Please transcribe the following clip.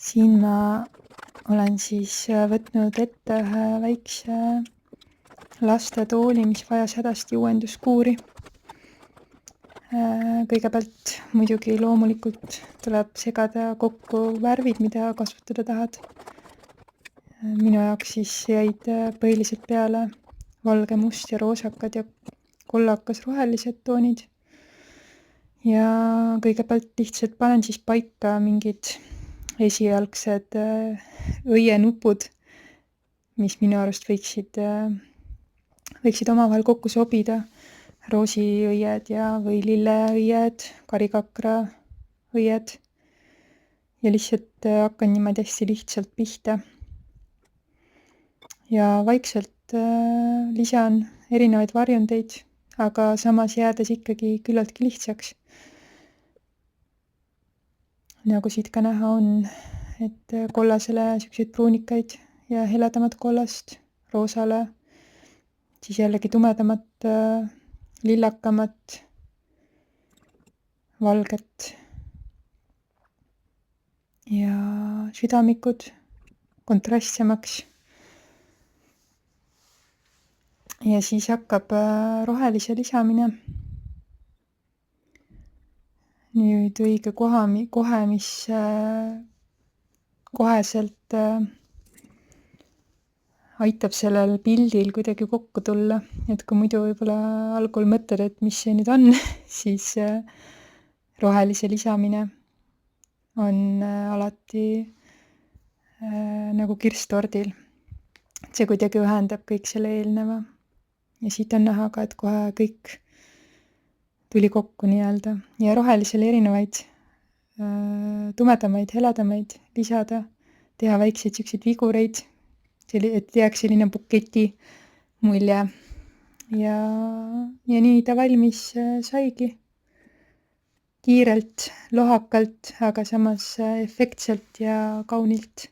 Siin ma olen siis võtnud ette ühe väikse lastetooli, mis vajas hädasti uuenduskuuri. Kõigepealt muidugi loomulikult tuleb segada kokku värvid, mida kasvatada tahad. Minu jaoks siis jäid põhiliselt peale valge, must ja roosakad ja kollakas rohelised toonid. Ja kõigepealt lihtsalt panen siis paika mingid esialgsed õienupud, mis minu arust võiksid omavahel kokku sobida. Roosiõied või lilleõied, karikakra õied. Ja lihtsalt hakkan niimoodi hästi lihtsalt pihta. Ja vaikselt lisan erinevaid varjundeid, aga samas jäädes ikkagi küllaltki lihtsaks. Nagu siit ka näha on, et kollasele selliseid pruunikaid ja heledamat kollast, roosale, siis jällegi tumedamat, lillakamat, valget ja südamikud kontrastsemaks. Ja siis hakkab rohelise lisamine. Nüüd õige kohe, mis koheselt aitab sellel pildil kuidagi kokku tulla, et kui muidu võib-olla algul mõtled, et mis see nüüd on, siis rohelise lisamine on alati nagu kirss tordil. See kuidagi ühendab kõik selle eelneva. Ja siit on näha ka, et kohe kõik tuli kokku nii-öelda. Ja rohelisele erinevaid tumedamaid, heledamaid lisada, teha väikseid selliseid vigureid, et jääks selline buketi mulje. Ja nii ta valmis saigi. Kiirelt, lohakalt, aga samas efektselt ja kaunilt.